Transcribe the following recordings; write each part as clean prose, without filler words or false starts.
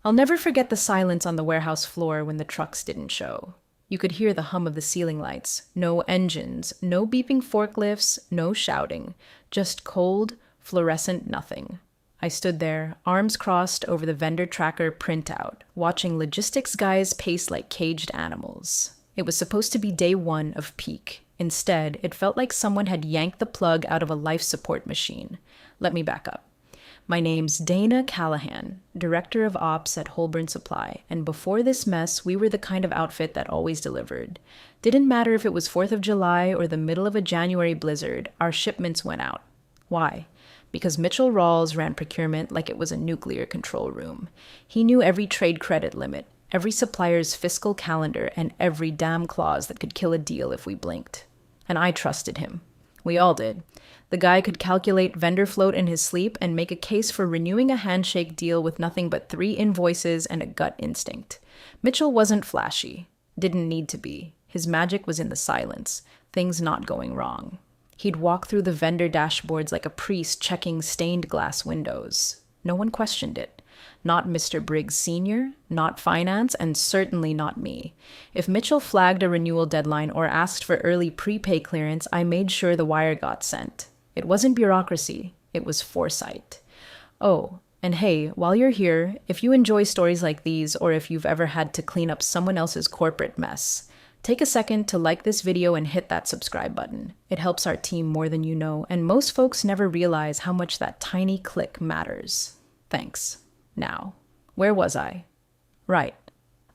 I'll never forget the silence on the warehouse floor when the trucks didn't show. You could hear the hum of the ceiling lights. No engines, no beeping forklifts, no shouting. Just cold, fluorescent nothing. I stood there, arms crossed over the vendor tracker printout, watching logistics guys pace like caged animals. It was supposed to be day one of peak. Instead, it felt like someone had yanked the plug out of a life support machine. Let me back up. My name's Dana Callahan, Director of Ops at Holborn Supply, and before this mess, we were the kind of outfit that always delivered. Didn't matter if it was 4th of July or the middle of a January blizzard, our shipments went out. Why? Because Mitchell Rawls ran procurement like it was a nuclear control room. He knew every trade credit limit, every supplier's fiscal calendar, and every damn clause that could kill a deal if we blinked. And I trusted him. We all did. The guy could calculate vendor float in his sleep and make a case for renewing a handshake deal with nothing but 3 invoices and a gut instinct. Mitchell wasn't flashy. Didn't need to be. His magic was in the silence. Things not going wrong. He'd walk through the vendor dashboards like a priest checking stained glass windows. No one questioned it. Not Mr. Briggs Sr., not finance, and certainly not me. If Mitchell flagged a renewal deadline or asked for early prepay clearance, I made sure the wire got sent. It wasn't bureaucracy, it was foresight. Oh, and hey, while you're here, if you enjoy stories like these or if you've ever had to clean up someone else's corporate mess, take a second to like this video and hit that subscribe button. It helps our team more than you know, and most folks never realize how much that tiny click matters. Thanks. Now, where was I? Right.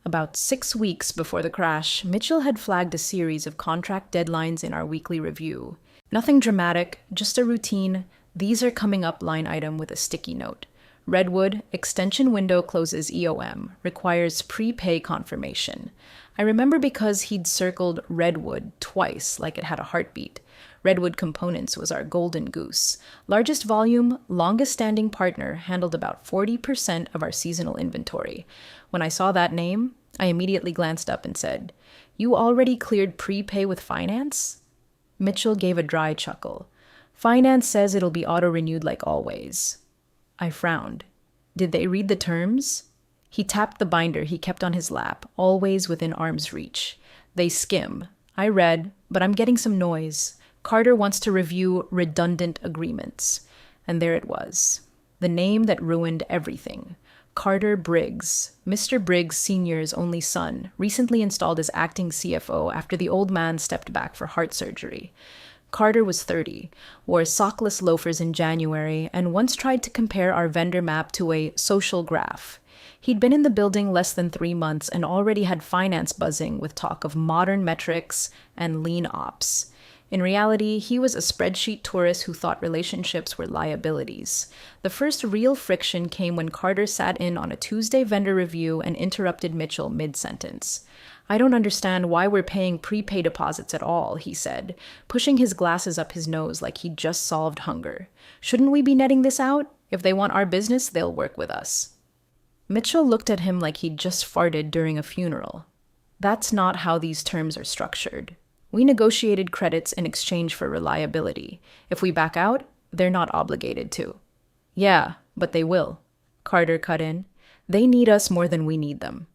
About 6 weeks before the crash, Mitchell had flagged a series of contract deadlines in our weekly review. Nothing dramatic, just a routine, these are coming up line item with a sticky note. Redwood, extension window closes EOM, requires prepay confirmation. I remember because he'd circled Redwood twice like it had a heartbeat. Redwood Components was our golden goose. Largest volume, longest standing partner, handled about 40% of our seasonal inventory. When I saw that name, I immediately glanced up and said, "You already cleared prepay with finance?" Mitchell gave a dry chuckle. "Finance says it'll be auto-renewed like always." I frowned. Did they read the terms? He tapped the binder he kept on his lap, always within arm's reach. They skim. I read, but I'm getting some noise. Carter wants to review redundant agreements. And there it was. The name that ruined everything. Carter Briggs, Mr. Briggs Sr.'s only son, recently installed as acting CFO after the old man stepped back for heart surgery. Carter was 30, wore sockless loafers in January, and once tried to compare our vendor map to a social graph. He'd been in the building less than 3 months and already had finance buzzing with talk of modern metrics and lean ops. In reality, he was a spreadsheet tourist who thought relationships were liabilities. The first real friction came when Carter sat in on a Tuesday vendor review and interrupted Mitchell mid-sentence. "I don't understand why we're paying prepay deposits at all," he said, pushing his glasses up his nose like he'd just solved hunger. "Shouldn't we be netting this out? If they want our business, they'll work with us." Mitchell looked at him like he'd just farted during a funeral. "That's not how these terms are structured. We negotiated credits in exchange for reliability. If we back out, they're not obligated to." "Yeah, but they will," Carter cut in. "They need us more than we need them."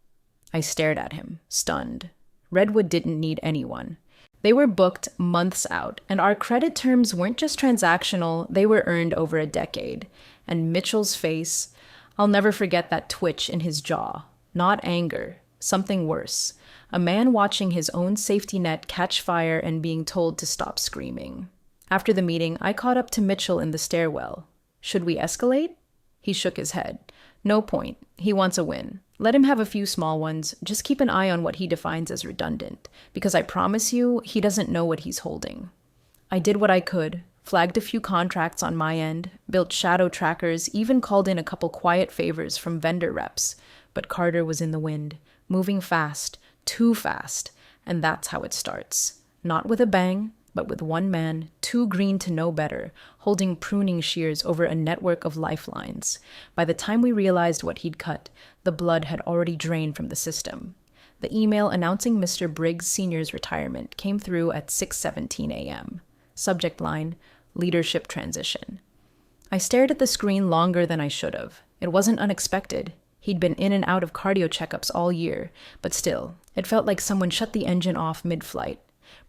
I stared at him, stunned. Redwood didn't need anyone. They were booked months out, and our credit terms weren't just transactional, they were earned over a decade. And Mitchell's face, I'll never forget that twitch in his jaw. Not anger, something worse. A man watching his own safety net catch fire and being told to stop screaming. After the meeting, I caught up to Mitchell in the stairwell. "Should we escalate?" He shook his head. "No point. He wants a win. Let him have a few small ones. Just keep an eye on what he defines as redundant, because I promise you, he doesn't know what he's holding." I did what I could, flagged a few contracts on my end, built shadow trackers, even called in a couple quiet favors from vendor reps. But Carter was in the wind, moving fast, too fast, and that's how it starts. Not with a bang, but with one man, too green to know better, holding pruning shears over a network of lifelines. By the time we realized what he'd cut, the blood had already drained from the system. The email announcing Mr. Briggs Sr.'s retirement came through at 6:17 a.m. Subject line, leadership transition. I stared at the screen longer than I should have. It wasn't unexpected. He'd been in and out of cardio checkups all year, but still, it felt like someone shut the engine off mid-flight.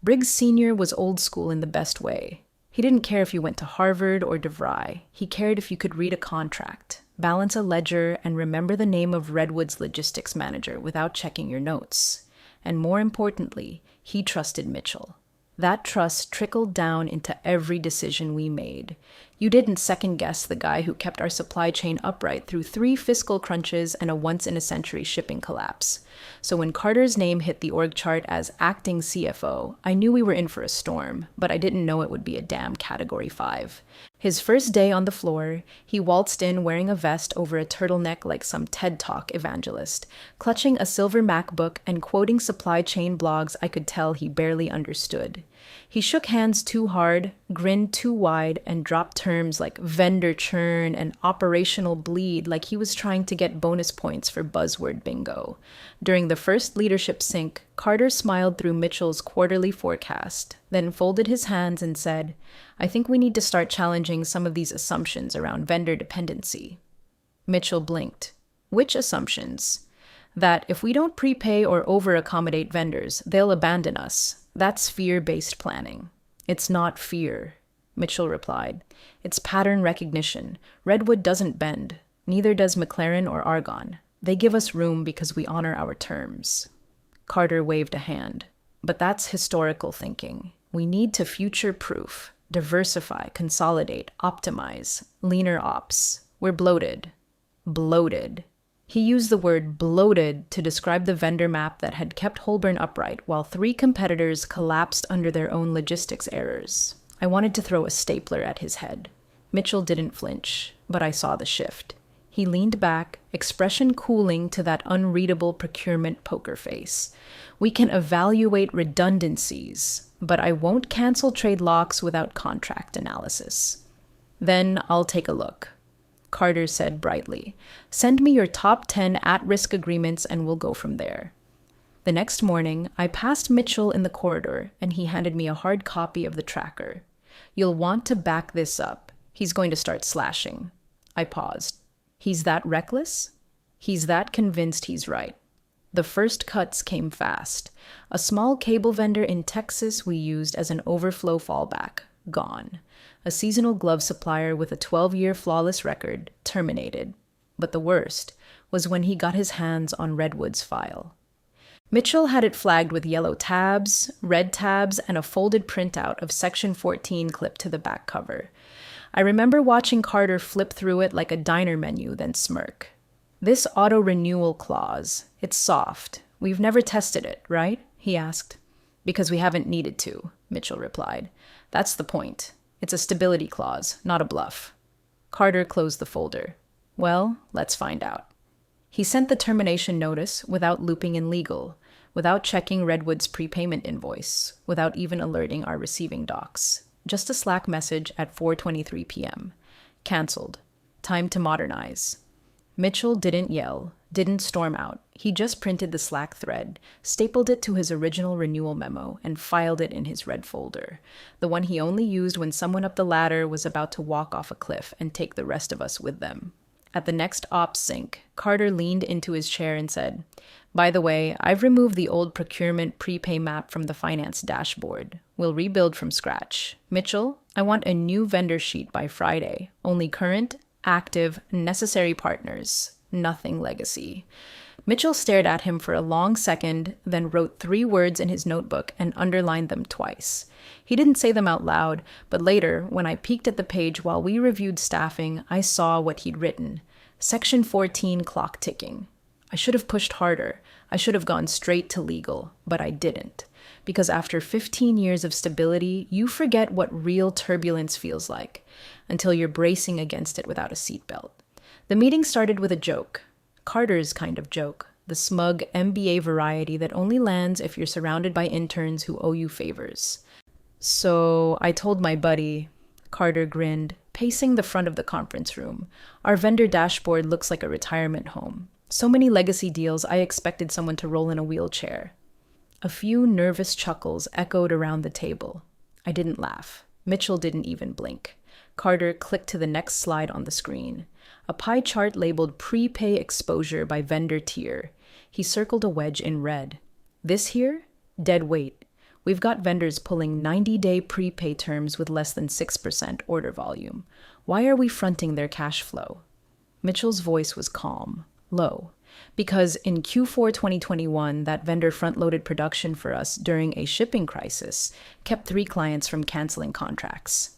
Briggs Sr. was old school in the best way. He didn't care if you went to Harvard or DeVry. He cared if you could read a contract, balance a ledger, and remember the name of Redwood's logistics manager without checking your notes. And more importantly, he trusted Mitchell. That trust trickled down into every decision we made. You didn't second-guess the guy who kept our supply chain upright through 3 fiscal crunches and a once-in-a-century shipping collapse. So when Carter's name hit the org chart as acting CFO, I knew we were in for a storm, but I didn't know it would be a damn Category 5. His first day on the floor, he waltzed in wearing a vest over a turtleneck like some TED Talk evangelist, clutching a silver MacBook and quoting supply chain blogs I could tell he barely understood. He shook hands too hard, grinned too wide, and dropped terms like vendor churn and operational bleed like he was trying to get bonus points for buzzword bingo. During the first leadership sync, Carter smiled through Mitchell's quarterly forecast, then folded his hands and said, "I think we need to start challenging some of these assumptions around vendor dependency." Mitchell blinked. "Which assumptions?" "That if we don't prepay or over-accommodate vendors, they'll abandon us. That's fear-based planning." "It's not fear," Mitchell replied. "It's pattern recognition. Redwood doesn't bend. Neither does McLaren or Argonne. They give us room because we honor our terms." Carter waved a hand. "But that's historical thinking. We need to future-proof, diversify, consolidate, optimize, leaner ops. We're bloated." Bloated. He used the word bloated to describe the vendor map that had kept Holborn upright while 3 competitors collapsed under their own logistics errors. I wanted to throw a stapler at his head. Mitchell didn't flinch, but I saw the shift. He leaned back, expression cooling to that unreadable procurement poker face. "We can evaluate redundancies, but I won't cancel trade locks without contract analysis." "Then I'll take a look," Carter said brightly. "Send me your top 10 at-risk agreements and we'll go from there." The next morning, I passed Mitchell in the corridor and he handed me a hard copy of the tracker. "You'll want to back this up. He's going to start slashing." I paused. "He's that reckless?" "He's that convinced he's right." The first cuts came fast. A small cable vendor in Texas we used as an overflow fallback. Gone. A seasonal glove supplier with a 12-year flawless record, terminated. But the worst was when he got his hands on Redwood's file. Mitchell had it flagged with yellow tabs, red tabs, and a folded printout of Section 14 clipped to the back cover. I remember watching Carter flip through it like a diner menu, then smirk. "This auto-renewal clause, it's soft. We've never tested it, right?" he asked. "Because we haven't needed to," Mitchell replied. "That's the point. It's a stability clause, not a bluff." Carter closed the folder. "Well, let's find out." He sent the termination notice without looping in legal, without checking Redwood's prepayment invoice, without even alerting our receiving docs. Just a Slack message at 4:23 p.m. Cancelled. Time to modernize. Mitchell didn't yell, didn't storm out. He just printed the Slack thread, stapled it to his original renewal memo, and filed it in his red folder, the one he only used when someone up the ladder was about to walk off a cliff and take the rest of us with them. At the next ops sync, Carter leaned into his chair and said, "By the way, I've removed the old procurement prepay map from the finance dashboard. We'll rebuild from scratch. Mitchell, I want a new vendor sheet by Friday. Only current, active, necessary partners. Nothing legacy." Mitchell stared at him for a long second, then wrote 3 words in his notebook and underlined them twice. He didn't say them out loud, but later, when I peeked at the page while we reviewed staffing, I saw what he'd written. Section 14 clock ticking. I should have pushed harder. I should have gone straight to legal, but I didn't. Because after 15 years of stability, you forget what real turbulence feels like, until you're bracing against it without a seatbelt. The meeting started with a joke. Carter's kind of joke, the smug MBA variety that only lands if you're surrounded by interns who owe you favors. "So I told my buddy," Carter grinned, pacing the front of the conference room. "Our vendor dashboard looks like a retirement home. So many legacy deals, I expected someone to roll in a wheelchair." A few nervous chuckles echoed around the table. I didn't laugh. Mitchell didn't even blink. Carter clicked to the next slide on the screen. A pie chart labeled prepay exposure by vendor tier. He circled a wedge in red. This here? Dead weight. We've got vendors pulling 90-day prepay terms with less than 6% order volume. Why are we fronting their cash flow? Mitchell's voice was calm, low. Because in Q4 2021, that vendor front-loaded production for us during a shipping crisis, kept 3 clients from canceling contracts.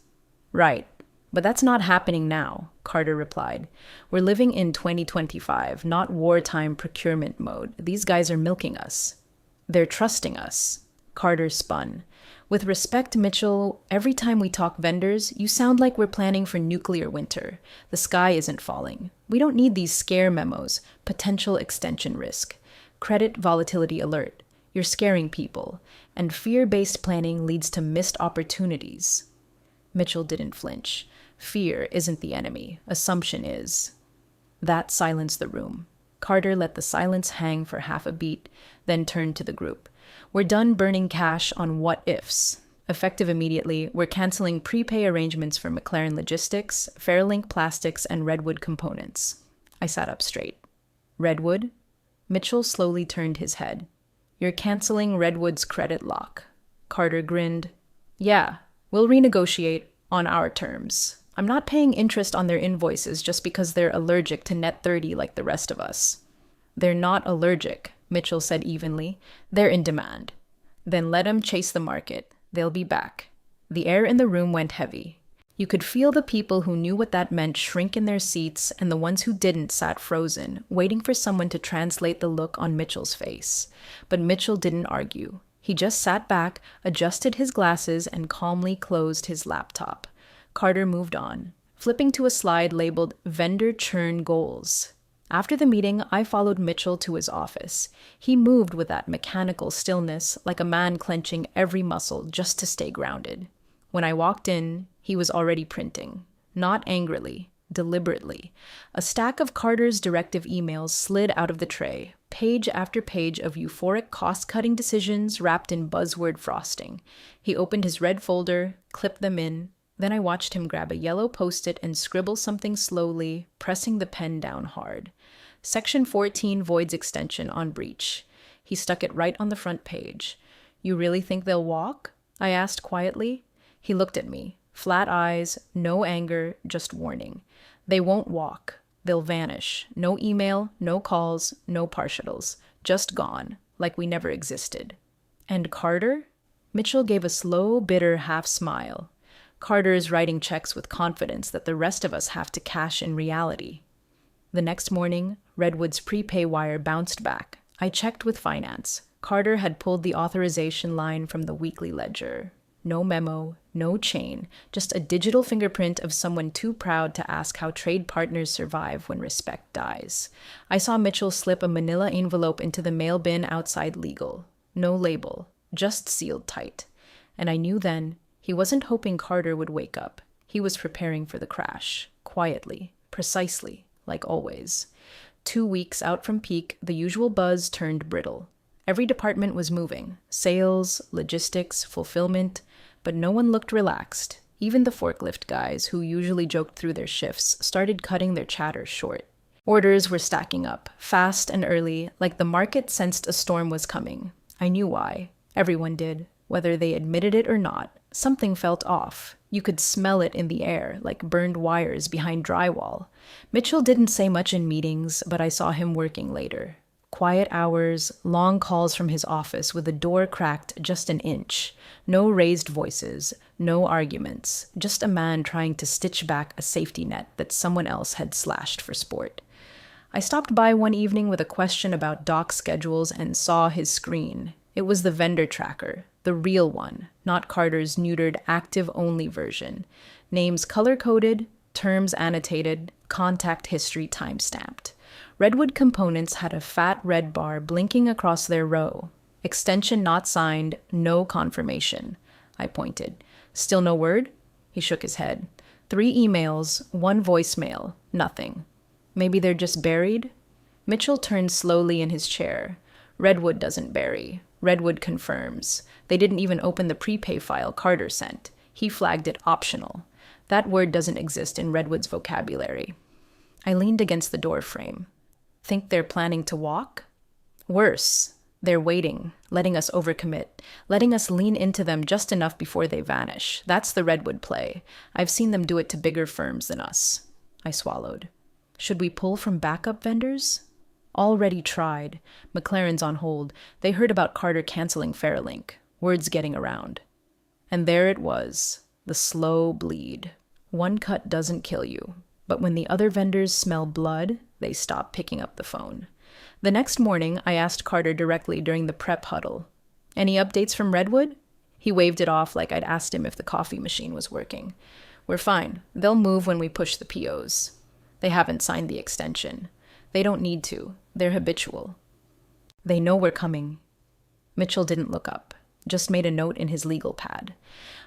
Right. But that's not happening now, Carter replied. We're living in 2025, not wartime procurement mode. These guys are milking us. They're trusting us. Carter spun. With respect, Mitchell, every time we talk vendors, you sound like we're planning for nuclear winter. The sky isn't falling. We don't need these scare memos. Potential extension risk. Credit volatility alert. You're scaring people. And fear-based planning leads to missed opportunities. Mitchell didn't flinch. Fear isn't the enemy. Assumption is. That silenced the room. Carter let the silence hang for half a beat, then turned to the group. We're done burning cash on what-ifs. Effective immediately, we're canceling prepay arrangements for McLaren Logistics, Fairlink Plastics, and Redwood Components. I sat up straight. Redwood? Mitchell slowly turned his head. You're canceling Redwood's credit lock. Carter grinned. Yeah, we'll renegotiate on our terms. I'm not paying interest on their invoices just because they're allergic to net 30 like the rest of us. They're not allergic, Mitchell said evenly. They're in demand. Then let them chase the market. They'll be back. The air in the room went heavy. You could feel the people who knew what that meant shrink in their seats, and the ones who didn't sat frozen, waiting for someone to translate the look on Mitchell's face. But Mitchell didn't argue. He just sat back, adjusted his glasses, and calmly closed his laptop. Carter moved on, flipping to a slide labeled Vendor Churn Goals. After the meeting, I followed Mitchell to his office. He moved with that mechanical stillness, like a man clenching every muscle just to stay grounded. When I walked in, he was already printing. Not angrily, deliberately. A stack of Carter's directive emails slid out of the tray, page after page of euphoric cost-cutting decisions wrapped in buzzword frosting. He opened his red folder, clipped them in. Then I watched him grab a yellow Post-it and scribble something slowly, pressing the pen down hard. Section 14 voids extension on breach. He stuck it right on the front page. You really think they'll walk? I asked quietly. He looked at me. Flat eyes, no anger, just warning. They won't walk. They'll vanish. No email, no calls, no partials. Just gone, like we never existed. And Carter? Mitchell gave a slow, bitter half-smile. Carter is writing checks with confidence that the rest of us have to cash in reality. The next morning, Redwood's prepay wire bounced back. I checked with finance. Carter had pulled the authorization line from the weekly ledger. No memo, no chain, just a digital fingerprint of someone too proud to ask how trade partners survive when respect dies. I saw Mitchell slip a manila envelope into the mail bin outside legal. No label, just sealed tight. And I knew then he wasn't hoping Carter would wake up. He was preparing for the crash, quietly, precisely, like always. 2 weeks out from peak, the usual buzz turned brittle. Every department was moving, sales, logistics, fulfillment, but no one looked relaxed. Even the forklift guys, who usually joked through their shifts, started cutting their chatter short. Orders were stacking up, fast and early, like the market sensed a storm was coming. I knew why. Everyone did. Whether they admitted it or not, something felt off. You could smell it in the air, like burned wires behind drywall. Mitchell didn't say much in meetings, but I saw him working later. Quiet hours, long calls from his office with the door cracked just an inch. No raised voices, no arguments, just a man trying to stitch back a safety net that someone else had slashed for sport. I stopped by one evening with a question about dock schedules and saw his screen. It was the vendor tracker, the real one, not Carter's neutered active-only version. Names color-coded, terms annotated, contact history time-stamped. Redwood Components had a fat red bar blinking across their row. Extension not signed, no confirmation. I pointed. Still no word? He shook his head. 3 emails, 1 voicemail, nothing. Maybe they're just buried? Mitchell turned slowly in his chair. Redwood doesn't bury. Redwood confirms. They didn't even open the prepay file Carter sent. He flagged it optional. That word doesn't exist in Redwood's vocabulary. I leaned against the door frame. Think they're planning to walk? Worse, they're waiting, letting us overcommit, letting us lean into them just enough before they vanish. That's the Redwood play. I've seen them do it to bigger firms than us. I swallowed. Should we pull from backup vendors? Already tried. McLaren's on hold. They heard about Carter canceling Fairlink. Word's getting around. And there it was, the slow bleed. One cut doesn't kill you, but when the other vendors smell blood, they stop picking up the phone. The next morning, I asked Carter directly during the prep huddle. Any updates from Redwood? He waved it off like I'd asked him if the coffee machine was working. We're fine. They'll move when we push the POs. They haven't signed the extension. They don't need to. They're habitual. They know we're coming. Mitchell didn't look up, just made a note in his legal pad.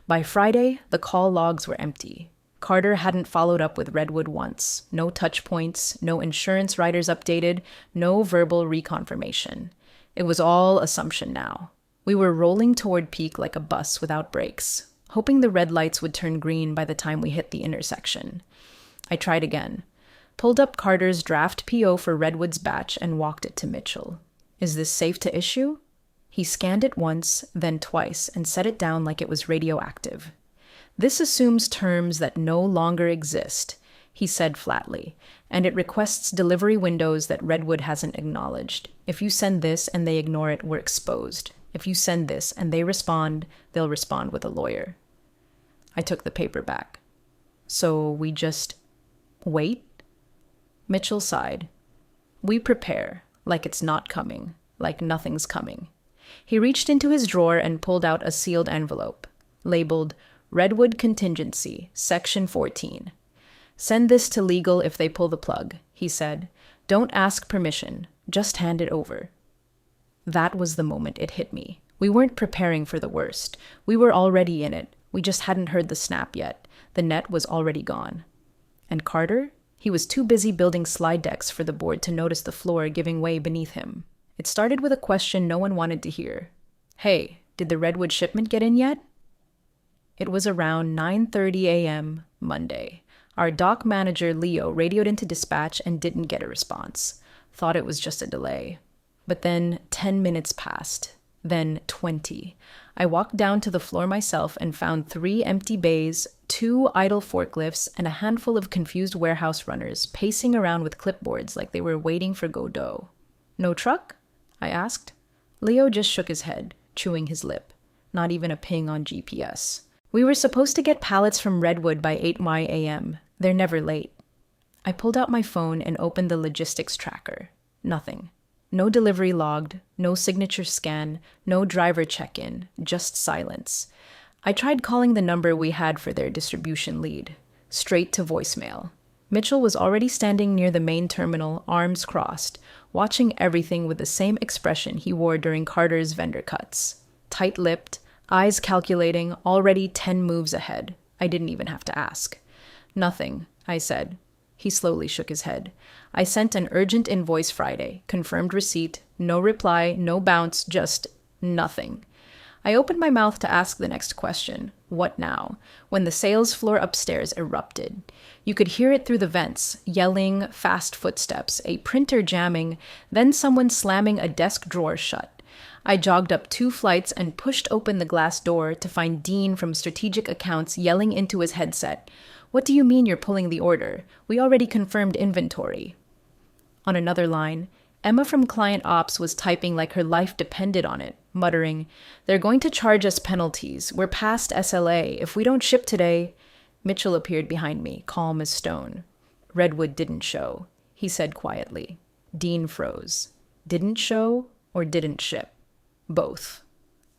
By Friday, the call logs were empty. Carter hadn't followed up with Redwood once. No touch points, no insurance riders updated, no verbal reconfirmation. It was all assumption now. We were rolling toward peak like a bus without brakes, hoping the red lights would turn green by the time we hit the intersection. I tried again. Pulled up Carter's draft PO for Redwood's batch and walked it to Mitchell. Is this safe to issue? He scanned it once, then twice, and set it down like it was radioactive. This assumes terms that no longer exist, he said flatly, and it requests delivery windows that Redwood hasn't acknowledged. If you send this and they ignore it, we're exposed. If you send this and they respond, they'll respond with a lawyer. I took the paper back. So we just wait? Mitchell sighed. We prepare, like it's not coming, like nothing's coming. He reached into his drawer and pulled out a sealed envelope, labeled Redwood Contingency, Section 14. Send this to legal if they pull the plug, he said. Don't ask permission, just hand it over. That was the moment it hit me. We weren't preparing for the worst. We were already in it. We just hadn't heard the snap yet. The net was already gone. And Carter? He was too busy building slide decks for the board to notice the floor giving way beneath him. It started with a question no one wanted to hear. Hey, did the Redwood shipment get in yet? It was around 9:30 a.m. Monday. Our dock manager, Leo, radioed into dispatch and didn't get a response. Thought it was just a delay. But then 10 minutes passed. Then 20. I walked down to the floor myself and found 3 empty bays, 2 idle forklifts, and a handful of confused warehouse runners pacing around with clipboards like they were waiting for Godot. No truck? I asked. Leo just shook his head, chewing his lip. Not even a ping on GPS. We were supposed to get pallets from Redwood by 8 a.m. They're never late. I pulled out my phone and opened the logistics tracker. Nothing. No delivery logged, no signature scan, no driver check-in, just silence. I tried calling the number we had for their distribution lead. Straight to voicemail. Mitchell was already standing near the main terminal, arms crossed, watching everything with the same expression he wore during Carter's vendor cuts. Tight-lipped, eyes calculating, already 10 moves ahead. I didn't even have to ask. Nothing, I said. He slowly shook his head. I sent an urgent invoice Friday, confirmed receipt, no reply, no bounce, just nothing. I opened my mouth to ask the next question, what now, when the sales floor upstairs erupted. You could hear it through the vents, yelling, fast footsteps, a printer jamming, then someone slamming a desk drawer shut. I jogged up 2 flights and pushed open the glass door to find Dean from Strategic Accounts yelling into his headset. What do you mean you're pulling the order? We already confirmed inventory. On another line, Emma from Client Ops was typing like her life depended on it, muttering, They're going to charge us penalties. We're past SLA. If we don't ship today... Mitchell appeared behind me, calm as stone. Redwood didn't show, he said quietly. Dean froze. Didn't show or didn't ship? Both.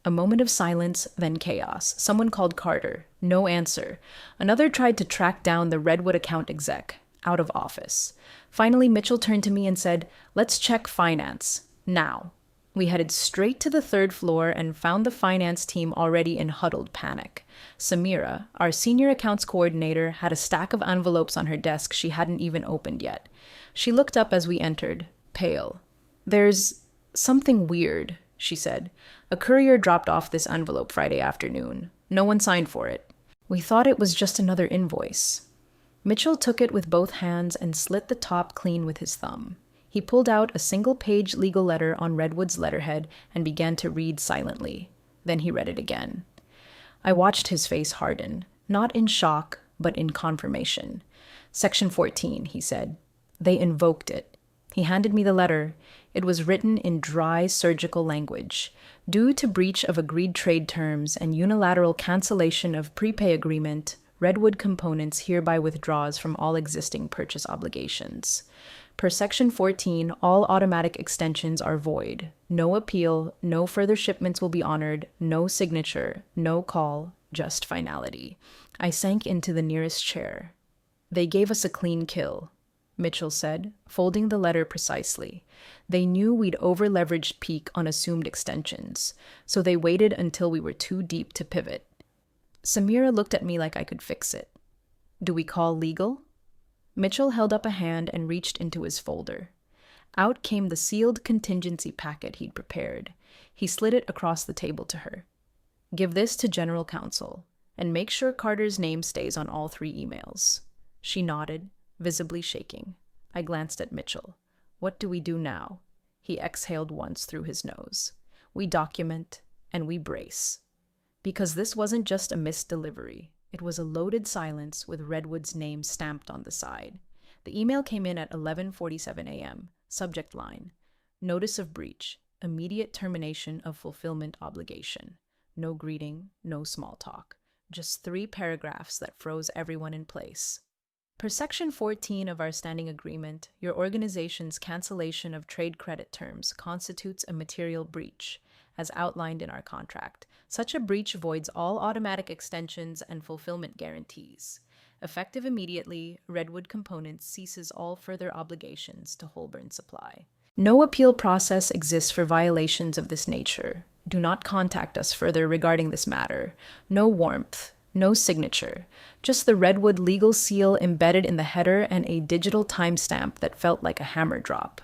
A moment of silence, then chaos. Someone called Carter. No answer. Another tried to track down the Redwood account exec. Out of office. Finally, Mitchell turned to me and said, Let's check finance. Now. We headed straight to the 3rd floor and found the finance team already in huddled panic. Samira, our senior accounts coordinator, had a stack of envelopes on her desk she hadn't even opened yet. She looked up as we entered, pale. There's something weird, she said. A courier dropped off this envelope Friday afternoon. No one signed for it. We thought it was just another invoice. Mitchell took it with both hands and slit the top clean with his thumb. He pulled out a single-page legal letter on Redwood's letterhead and began to read silently. Then he read it again. I watched his face harden, not in shock, but in confirmation. Section 14, he said. They invoked it. He handed me the letter. It was written in dry, surgical language. Due to breach of agreed trade terms and unilateral cancellation of prepay agreement, Redwood Components hereby withdraws from all existing purchase obligations. Per Section 14, all automatic extensions are void. No appeal, no further shipments will be honored, no signature, no call, just finality. I sank into the nearest chair. They gave us a clean kill, Mitchell said, folding the letter precisely. They knew we'd over-leveraged peak on assumed extensions, so they waited until we were too deep to pivot. Samira looked at me like I could fix it. Do we call legal? Mitchell held up a hand and reached into his folder. Out came the sealed contingency packet he'd prepared. He slid it across the table to her. Give this to General Counsel, and make sure Carter's name stays on all 3 emails. She nodded, visibly shaking. I glanced at Mitchell. What do we do now? He exhaled once through his nose. We document, and we brace. Because this wasn't just a missed delivery. It was a loaded silence with Redwood's name stamped on the side. The email came in at 11:47 a.m. Subject line: Notice of breach. Immediate termination of fulfillment obligation. No greeting, no small talk. Just 3 paragraphs that froze everyone in place. Per Section 14 of our standing agreement, your organization's cancellation of trade credit terms constitutes a material breach, as outlined in our contract. Such a breach voids all automatic extensions and fulfillment guarantees. Effective immediately, Redwood Components ceases all further obligations to Holborn Supply. No appeal process exists for violations of this nature. Do not contact us further regarding this matter. No warmth, no signature, just the Redwood legal seal embedded in the header and a digital timestamp that felt like a hammer drop.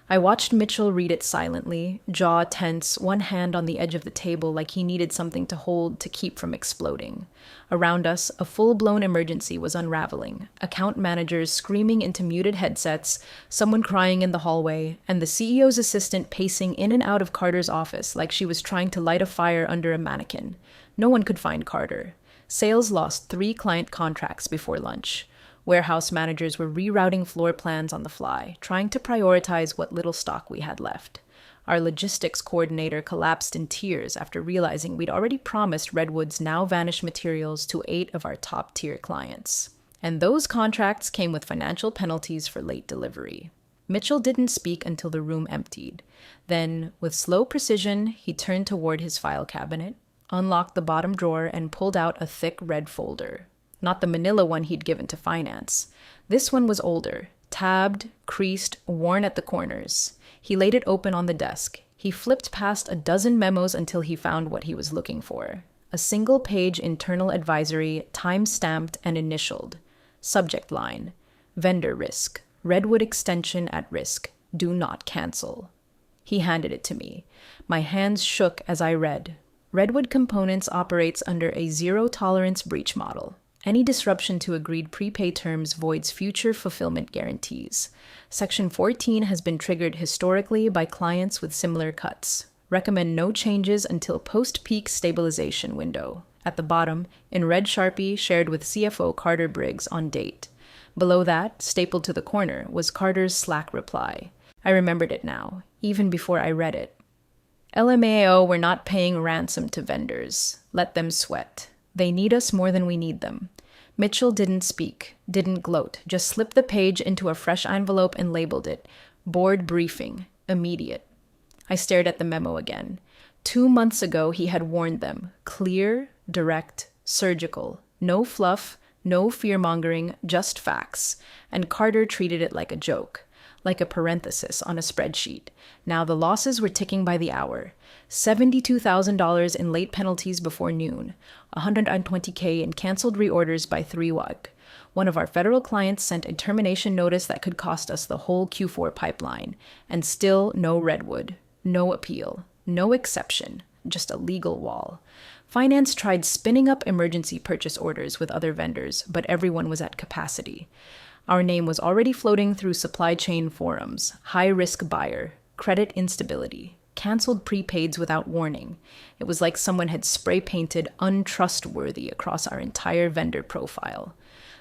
I watched Mitchell read it silently, jaw tense, one hand on the edge of the table like he needed something to hold to keep from exploding. Around us, a full-blown emergency was unraveling, account managers screaming into muted headsets, someone crying in the hallway, and the CEO's assistant pacing in and out of Carter's office like she was trying to light a fire under a mannequin. No one could find Carter. Sales lost 3 client contracts before lunch. Warehouse managers were rerouting floor plans on the fly, trying to prioritize what little stock we had left. Our logistics coordinator collapsed in tears after realizing we'd already promised Redwood's now-vanished materials to 8 of our top-tier clients. And those contracts came with financial penalties for late delivery. Mitchell didn't speak until the room emptied. Then, with slow precision, he turned toward his file cabinet, unlocked the bottom drawer, and pulled out a thick red folder. Not the manila one he'd given to finance. This one was older, tabbed, creased, worn at the corners. He laid it open on the desk. He flipped past a dozen memos until he found what he was looking for. A single-page internal advisory, time-stamped and initialed. Subject line: Vendor risk. Redwood extension at risk. Do not cancel. He handed it to me. My hands shook as I read. Redwood Components operates under a zero-tolerance breach model. Any disruption to agreed prepay terms voids future fulfillment guarantees. Section 14 has been triggered historically by clients with similar cuts. Recommend no changes until post-peak stabilization window. At the bottom, in red Sharpie shared with CFO Carter Briggs on date. Below that, stapled to the corner, was Carter's Slack reply. I remembered it now, even before I read it. LMAO were not paying ransom to vendors. Let them sweat. They need us more than we need them. Mitchell didn't speak, didn't gloat, just slipped the page into a fresh envelope and labeled it, Board Briefing, Immediate. I stared at the memo again. 2 months ago, he had warned them, clear, direct, surgical, no fluff, no fear-mongering, just facts. And Carter treated it like a joke, like a parenthesis on a spreadsheet. Now the losses were ticking by the hour. $72,000 in late penalties before noon, $120K in canceled reorders by 3 WAG. One of our federal clients sent a termination notice that could cost us the whole Q4 pipeline, and still no Redwood, no appeal, no exception, just a legal wall. Finance tried spinning up emergency purchase orders with other vendors, but everyone was at capacity. Our name was already floating through supply chain forums: high-risk buyer, credit instability, canceled prepaids without warning. It was like someone had spray-painted untrustworthy across our entire vendor profile.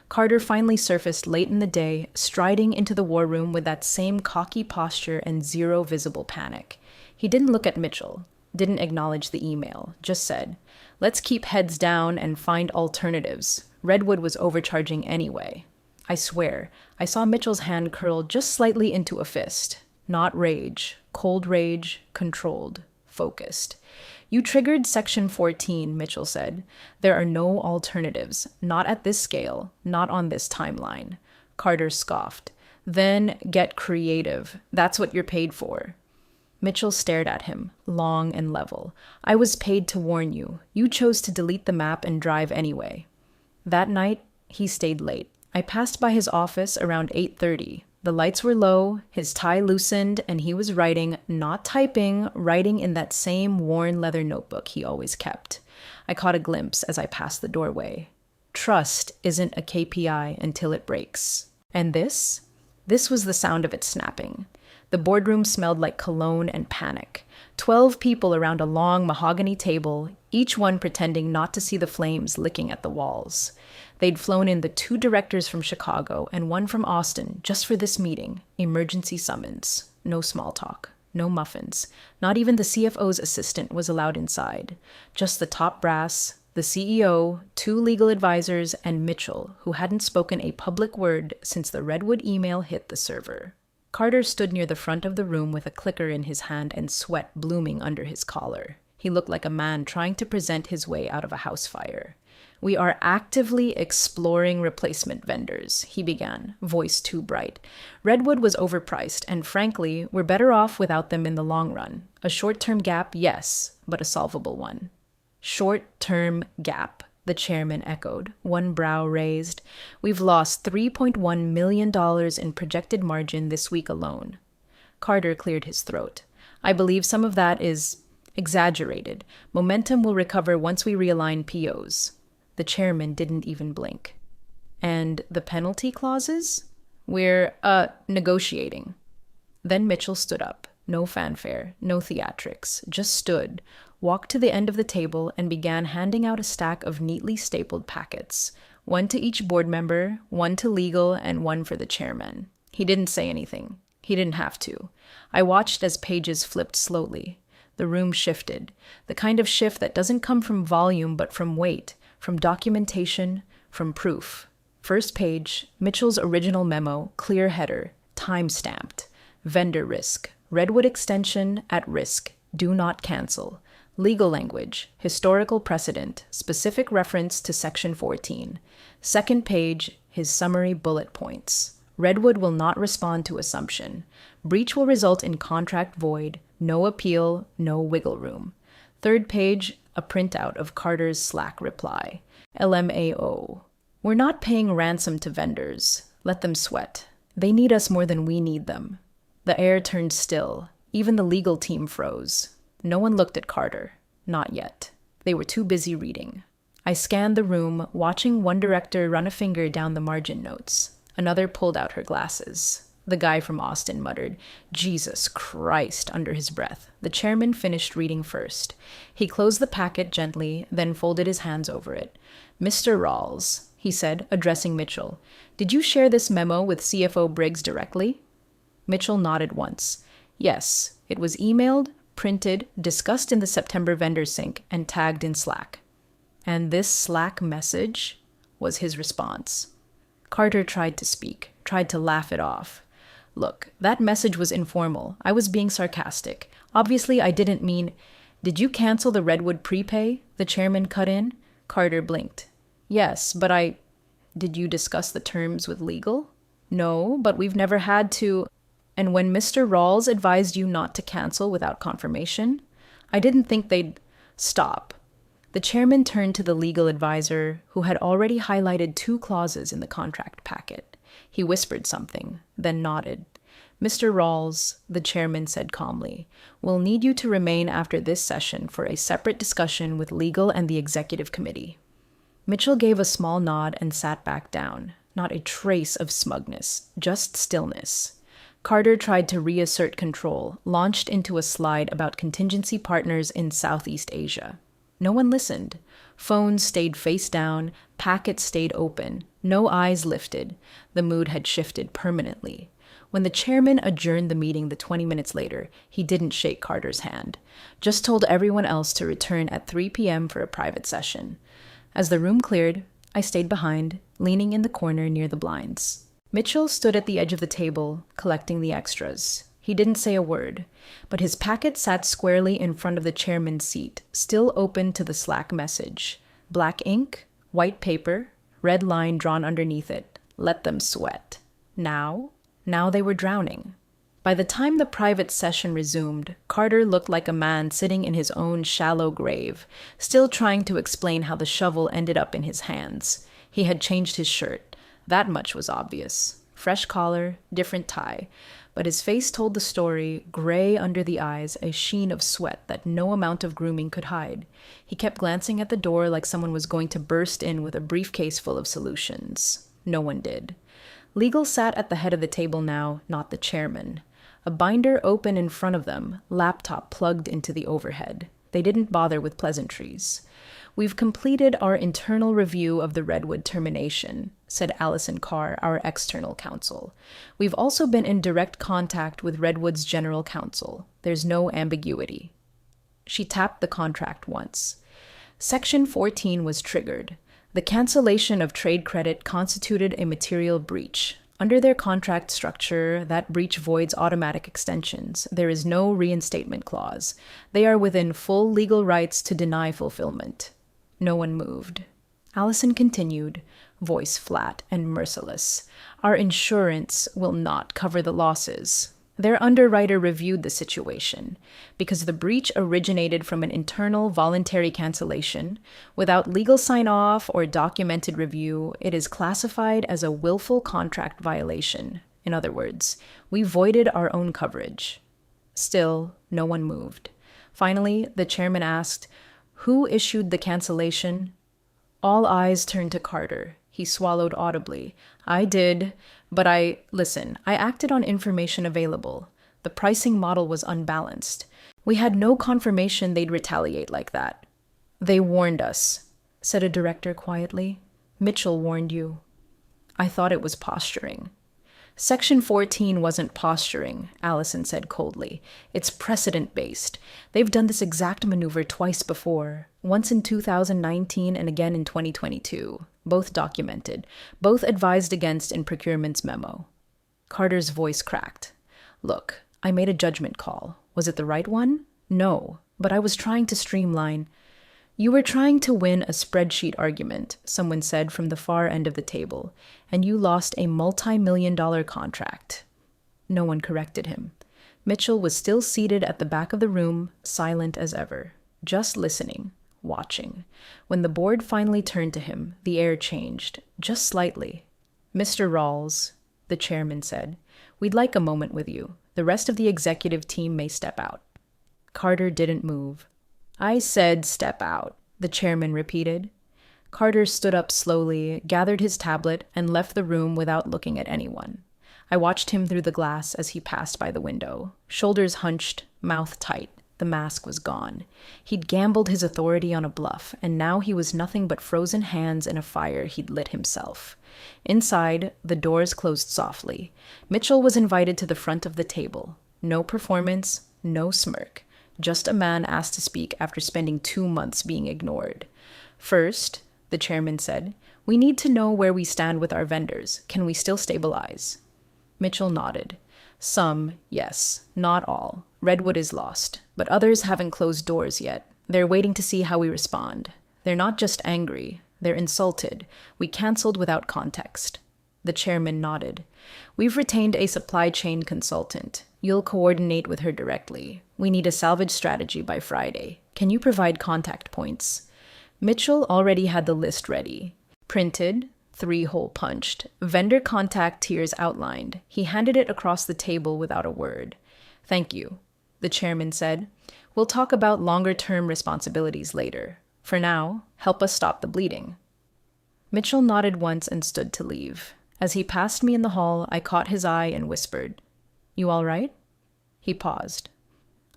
Carter finally surfaced late in the day, striding into the war room with that same cocky posture and zero visible panic. He didn't look at Mitchell, didn't acknowledge the email, just said, "Let's keep heads down and find alternatives. Redwood was overcharging anyway." I swear, I saw Mitchell's hand curl just slightly into a fist. Not rage, cold rage, controlled, focused. "You triggered Section 14, Mitchell said. There are no alternatives, not at this scale, not on this timeline." Carter scoffed. "Then get creative. That's what you're paid for." Mitchell stared at him, long and level. "I was paid to warn you. You chose to delete the map and drive anyway." That night, he stayed late. I passed by his office around 8:30. The lights were low, his tie loosened, and he was writing, not typing, writing in that same worn leather notebook he always kept. I caught a glimpse as I passed the doorway. Trust isn't a KPI until it breaks. And this? This was the sound of it snapping. The boardroom smelled like cologne and panic. 12 people around a long mahogany table, each one pretending not to see the flames licking at the walls. They'd flown in the 2 directors from Chicago and 1 from Austin just for this meeting. Emergency summons. No small talk. No muffins. Not even the CFO's assistant was allowed inside. Just the top brass, the CEO, 2 legal advisors, and Mitchell, who hadn't spoken a public word since the Redwood email hit the server. Carter stood near the front of the room with a clicker in his hand and sweat blooming under his collar. He looked like a man trying to present his way out of a house fire. "We are actively exploring replacement vendors," he began, voice too bright. "Redwood was overpriced, and frankly, we're better off without them in the long run. A short-term gap, yes, but a solvable one." "Short-term gap," the chairman echoed, one brow raised. "We've lost $3.1 million in projected margin this week alone." Carter cleared his throat. "I believe some of that is exaggerated. Momentum will recover once we realign POs." The chairman didn't even blink. "And the penalty clauses?" "We're, negotiating." Then Mitchell stood up. No fanfare, no theatrics, just stood, walked to the end of the table, and began handing out a stack of neatly stapled packets, 1 to each board member, 1 to legal, and 1 for the chairman. He didn't say anything. He didn't have to. I watched as pages flipped slowly. The room shifted, the kind of shift that doesn't come from volume but from weight, from documentation, from proof. First page, Mitchell's original memo, clear header, time-stamped. Vendor risk. Redwood extension at risk. Do not cancel. Legal language. Historical precedent. Specific reference to Section 14. Second page, his summary bullet points. Redwood will not respond to assumption. Breach will result in contract void. No appeal, no wiggle room. Third page, a printout of Carter's Slack reply. LMAO. We're not paying ransom to vendors. Let them sweat. They need us more than we need them. The air turned still. Even the legal team froze. No one looked at Carter. Not yet. They were too busy reading. I scanned the room, watching one director run a finger down the margin notes. Another pulled out her glasses. The guy from Austin muttered, "Jesus Christ," under his breath. The chairman finished reading first. He closed the packet gently, then folded his hands over it. "Mr. Rawls," he said, addressing Mitchell, "did you share this memo with CFO Briggs directly?" Mitchell nodded once. "Yes, it was emailed, printed, discussed in the September vendor sync, and tagged in Slack." "And this Slack message?" was his response. Carter tried to speak, tried to laugh it off. "Look, that message was informal. I was being sarcastic. Obviously, I didn't mean—" "Did you cancel the Redwood prepay?" the chairman cut in. Carter blinked. "Yes, but Did you discuss the terms with legal?" "No, but we've never had to—" "And when Mr. Rawls advised you not to cancel without confirmation? I didn't think they'd—" "Stop." The chairman turned to the legal advisor, who had already highlighted 2 clauses in the contract packet. He whispered something, then nodded. Mr. Rawls, the chairman said calmly, will need you to remain after this session for a separate discussion with legal and the executive committee. Mitchell gave a small nod and sat back down. Not a trace of smugness, just stillness. Carter tried to reassert control, launched into a slide about contingency partners in Southeast Asia. No one listened. Phones stayed face down, packets stayed open, no eyes lifted. The mood had shifted permanently. When the chairman adjourned the meeting 20 minutes later, he didn't shake Carter's hand, just told everyone else to return at 3 p.m. for a private session. As the room cleared, I stayed behind, leaning in the corner near the blinds. Mitchell stood at the edge of the table, collecting the extras. He didn't say a word, but his packet sat squarely in front of the chairman's seat, still open to the Slack message. Black ink, white paper, red line drawn underneath it. Let them sweat. Now they were drowning. By the time the private session resumed, Carter looked like a man sitting in his own shallow grave, still trying to explain how the shovel ended up in his hands. He had changed his shirt. That much was obvious. Fresh collar, different tie. But his face told the story, gray under the eyes, a sheen of sweat that no amount of grooming could hide. He kept glancing at the door like someone was going to burst in with a briefcase full of solutions. No one did. Legal sat at the head of the table now, not the chairman. A binder open in front of them, laptop plugged into the overhead. They didn't bother with pleasantries. We've completed our internal review of the Redwood termination, said Allison Carr, our external counsel. We've also been in direct contact with Redwood's general counsel. There's no ambiguity. She tapped the contract once. Section 14 was triggered. The cancellation of trade credit constituted a material breach. Under their contract structure, that breach voids automatic extensions. There is no reinstatement clause. They are within full legal rights to deny fulfillment. No one moved. Allison continued, voice flat and merciless. Our insurance will not cover the losses. Their underwriter reviewed the situation. Because the breach originated from an internal voluntary cancellation, without legal sign-off or documented review, it is classified as a willful contract violation. In other words, we voided our own coverage. Still, no one moved. Finally, the chairman asked, "Who issued the cancellation?" All eyes turned to Carter. He swallowed audibly. I did, but I acted on information available. The pricing model was unbalanced. We had no confirmation they'd retaliate like that. They warned us, said a director quietly. Mitchell warned you. I thought it was posturing. Section 14 wasn't posturing, Allison said coldly. It's precedent-based. They've done this exact maneuver twice before, once in 2019 and again in 2022. Both documented, both advised against in procurement's memo. Carter's voice cracked. Look, I made a judgment call. Was it the right one? No, but I was trying to streamline. You were trying to win a spreadsheet argument, someone said from the far end of the table, and you lost a multi-million-dollar contract. No one corrected him. Mitchell was still seated at the back of the room, silent as ever, just listening, watching. When the board finally turned to him, the air changed, just slightly. Mr. Rawls, the chairman said, we'd like a moment with you. The rest of the executive team may step out. Carter didn't move. I said step out, the chairman repeated. Carter stood up slowly, gathered his tablet, and left the room without looking at anyone. I watched him through the glass as he passed by the window. Shoulders hunched, mouth tight. The mask was gone. He'd gambled his authority on a bluff, and now he was nothing but frozen hands in a fire he'd lit himself. Inside, the doors closed softly. Mitchell was invited to the front of the table. No performance, no smirk. Just a man asked to speak after spending 2 months being ignored. First, the chairman said, we need to know where we stand with our vendors. Can we still stabilize? Mitchell nodded. Some, yes. Not all. Redwood is lost. But others haven't closed doors yet. They're waiting to see how we respond. They're not just angry. They're insulted. We canceled without context. The chairman nodded. We've retained a supply chain consultant. You'll coordinate with her directly. We need a salvage strategy by Friday. Can you provide contact points? Mitchell already had the list ready. Printed, 3-hole punched. Vendor contact tiers outlined. He handed it across the table without a word. "Thank you," the chairman said. "We'll talk about longer-term responsibilities later. For now, help us stop the bleeding." Mitchell nodded once and stood to leave. As he passed me in the hall, I caught his eye and whispered, "You all right?" He paused.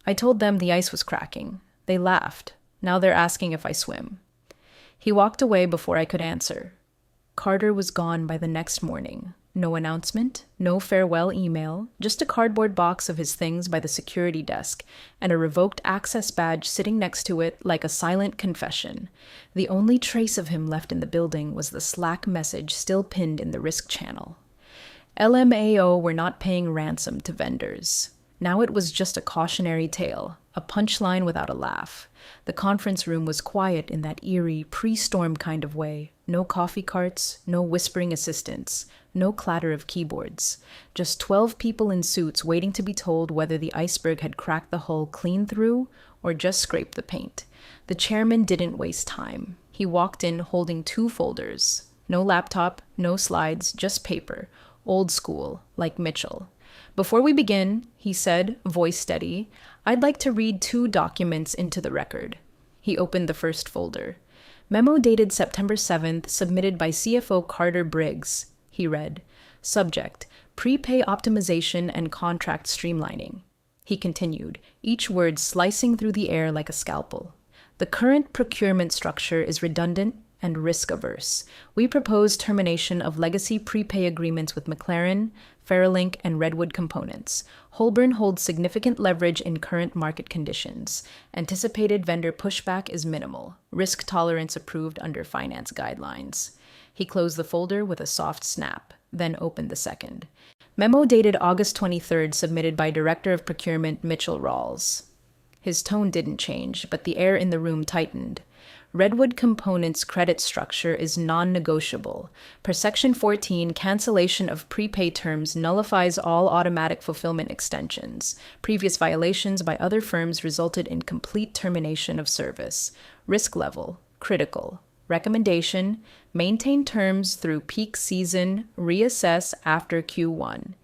I told them the ice was cracking. They laughed. Now they're asking if I swim. He walked away before I could answer. Carter was gone by the next morning. No announcement, no farewell email, just a cardboard box of his things by the security desk and a revoked access badge sitting next to it like a silent confession. The only trace of him left in the building was the Slack message still pinned in the risk channel. LMAO were not paying ransom to vendors. Now it was just a cautionary tale, a punchline without a laugh. The conference room was quiet in that eerie, pre-storm kind of way. No coffee carts, no whispering assistants, no clatter of keyboards. Just 12 people in suits waiting to be told whether the iceberg had cracked the hull clean through or just scraped the paint. The chairman didn't waste time. He walked in holding 2 folders. No laptop, no slides, just paper. Old school, like Mitchell. "Before we begin," he said, voice steady, "I'd like to read 2 documents into the record." He opened the first folder. "Memo dated September 7th, submitted by CFO Carter Briggs," he read. "Subject, prepay optimization and contract streamlining." He continued, each word slicing through the air like a scalpel. "The current procurement structure is redundant and risk-averse. We propose termination of legacy prepay agreements with McLaren, Ferrolink, and Redwood Components. Holborn holds significant leverage in current market conditions. Anticipated vendor pushback is minimal. Risk tolerance approved under finance guidelines." He closed the folder with a soft snap, then opened the second. "Memo dated August 23rd, submitted by Director of Procurement Mitchell Rawls." His tone didn't change, but the air in the room tightened. "Redwood Components' credit structure is non-negotiable. Per Section 14, cancellation of prepay terms nullifies all automatic fulfillment extensions. Previous violations by other firms resulted in complete termination of service. Risk level, critical. Recommendation, maintain terms through peak season, reassess after Q1.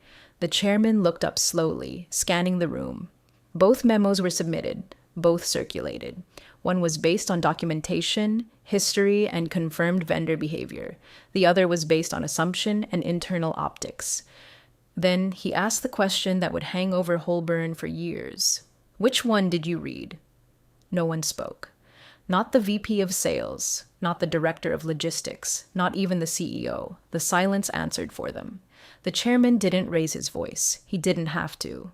The chairman looked up slowly, scanning the room. Both memos were submitted, both circulated. One was based on documentation, history, and confirmed vendor behavior. The other was based on assumption and internal optics. Then he asked the question that would hang over Holborn for years. "Which one did you read?" No one spoke. Not the VP of sales, not the director of logistics, not even the CEO. The silence answered for them. The chairman didn't raise his voice. He didn't have to.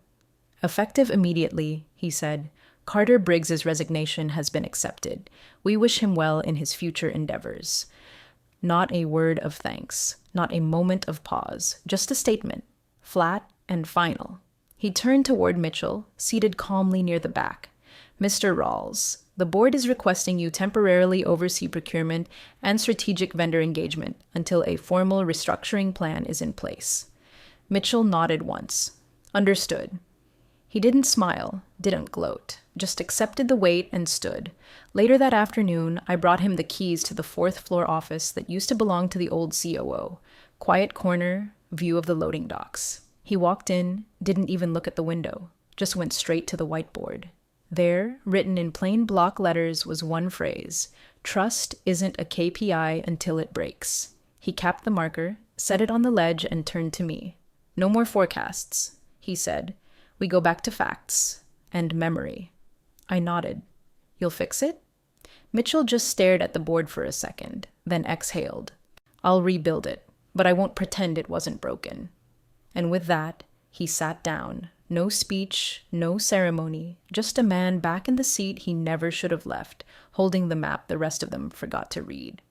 "Effective immediately," he said, "Carter Briggs's resignation has been accepted. We wish him well in his future endeavors." Not a word of thanks, not a moment of pause, just a statement, flat and final. He turned toward Mitchell, seated calmly near the back. "Mr. Rawls, the board is requesting you temporarily oversee procurement and strategic vendor engagement until a formal restructuring plan is in place." Mitchell nodded once. "Understood." He didn't smile, didn't gloat, just accepted the weight and stood. Later that afternoon, I brought him the keys to the 4th-floor office that used to belong to the old COO. Quiet corner, view of the loading docks. He walked in, didn't even look at the window, just went straight to the whiteboard. There, written in plain block letters, was one phrase: "Trust isn't a KPI until it breaks." He capped the marker, set it on the ledge, and turned to me. "No more forecasts," he said. "We go back to facts and memory." I nodded. "You'll fix it?" Mitchell just stared at the board for a second, then exhaled. "I'll rebuild it, but I won't pretend it wasn't broken." And with that, he sat down. No speech, no ceremony, just a man back in the seat he never should have left, holding the map the rest of them forgot to read.